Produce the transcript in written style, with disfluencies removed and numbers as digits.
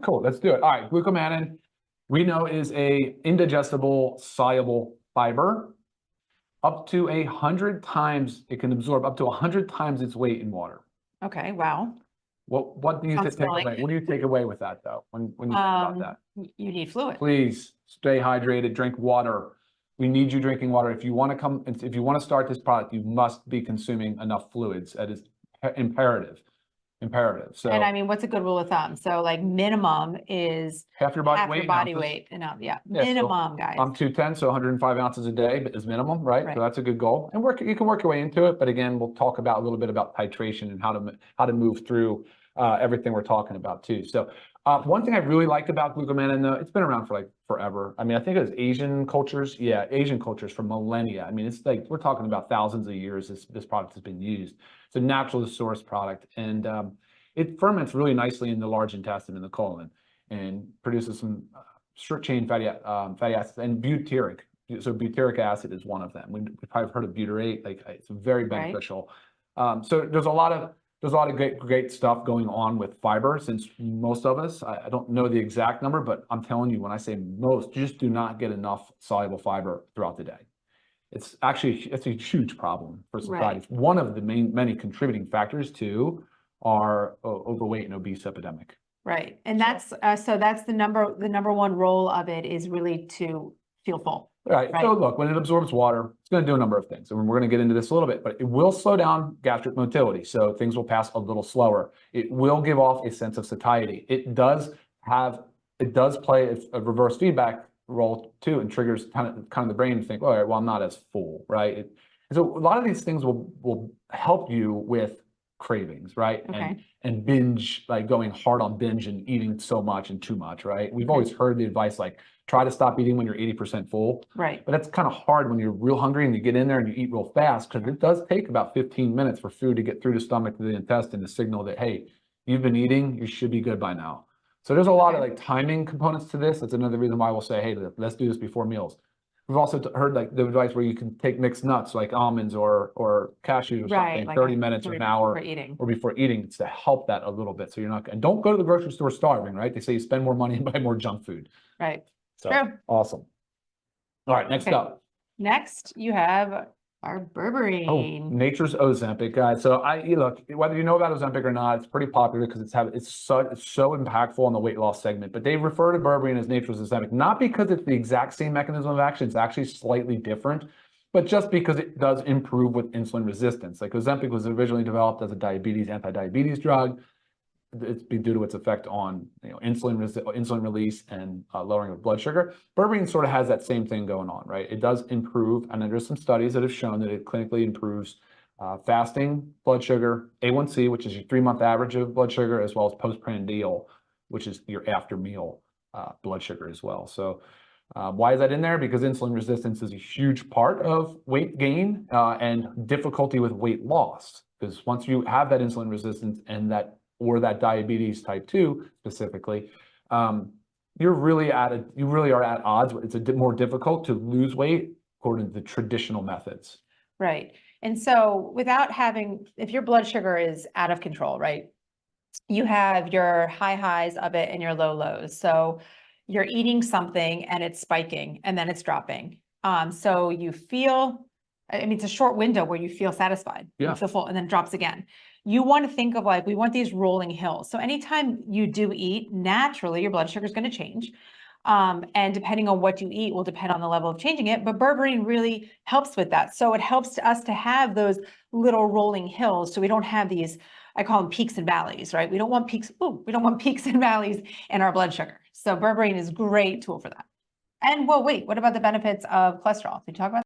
cool. Let's do it. All right, glucomannan, we know is a indigestible soluble fiber. Up to 100 times, it can absorb up to 100 times its weight in water. Okay, wow. What do you Sounds take thrilling. away? What do you take away with that though? When you think about that, You need fluid. please stay hydrated, drink water. We need you drinking water. If you want to start this product, you must be consuming enough fluids. That is imperative. So And I mean, what's a good rule of thumb? So like minimum is half your body half weight. your in body ounces. weight. And yeah, Yeah, so minimum, guys. I'm 210, so 105 ounces a day is minimum, right? Right. So that's a good goal. And you can work your way into it. But again, we'll talk about a little bit about titration and how to move through everything we're talking about too. So one thing I really liked about glucomannan, though, it's been around for like forever. I mean, I think it was Asian cultures. Yeah, Asian cultures for millennia. I mean, it's like we're talking about thousands of years this product has been used. It's a naturally sourced product, and it ferments really nicely in the large intestine in the colon and produces some short chain fatty acids and butyric. So butyric acid is one of them. We've probably heard of butyrate. Like it's very beneficial. Right. So there's a lot of great stuff going on with fiber. Since most of us, I don't know the exact number, but I'm telling you, when I say most, just do not get enough soluble fiber throughout the day. It's a huge problem for society. Right. It's one of the many contributing factors to our overweight and obese epidemic. Right. And that's the number one role of it is really to feel full. Right. So look, when it absorbs water, it's going to do a number of things. And we're going to get into this a little bit, but it will slow down gastric motility. So things will pass a little slower. It will give off a sense of satiety. It does play a reverse feedback role too, and triggers kind of the brain to think, all right, well, I'm not as full, right? So a lot of these things will help you with cravings, right? Okay. And binge, like going hard on binge and eating so much and too much, right? We've always heard the advice like try to stop eating when you're 80% full. Right. But that's kind of hard when you're real hungry and you get in there and you eat real fast, because it does take about 15 minutes for food to get through the stomach to the intestine to signal that, hey, you've been eating, you should be good by now. So there's a lot of like timing components to this. That's another reason why we'll say, hey, let's do this before meals. We've also heard like the advice where you can take mixed nuts like almonds or cashews or something, like 30 minutes or an hour or before eating to help that a little bit. So you're not, and don't go to the grocery store starving, right? They say you spend more money and buy more junk food. Right. So true. Awesome. All right, next up. Next, you have our berberine. Oh, nature's Ozempic, guys. So look, whether you know about Ozempic or not, it's pretty popular because it's so impactful on the weight loss segment. But they refer to berberine as nature's Ozempic, not because it's the exact same mechanism of action. It's actually slightly different, but just because it does improve with insulin resistance. Like Ozempic was originally developed as a anti-diabetes drug. It's due to its effect on insulin release and lowering of blood sugar. Berberine sort of has that same thing going on, right? It does improve, and there's some studies that have shown that it clinically improves fasting blood sugar, A1C, which is your 3-month average of blood sugar, as well as postprandial, which is your after meal blood sugar as well. So why is that in there? Because insulin resistance is a huge part of weight gain and difficulty with weight loss. Because once you have that insulin resistance and that diabetes type 2 specifically, you really are at odds. It's a bit more difficult to lose weight according to the traditional methods. Right. And so if your blood sugar is out of control, right, you have your high highs of it and your low lows. So you're eating something and it's spiking and then it's dropping. So you feel, it's a short window where you feel satisfied, you feel full, and then it drops again. You want to think of like, we want these rolling hills. So anytime you do eat, naturally, your blood sugar is going to change. And depending on what you eat will depend on the level of changing it. But berberine really helps with that. So it helps us to have those little rolling hills. So we don't have these, I call them peaks and valleys, right? We don't want peaks and valleys in our blood sugar. So berberine is a great tool for that. And well, wait, what about the benefits of cholesterol? Did you talk about that?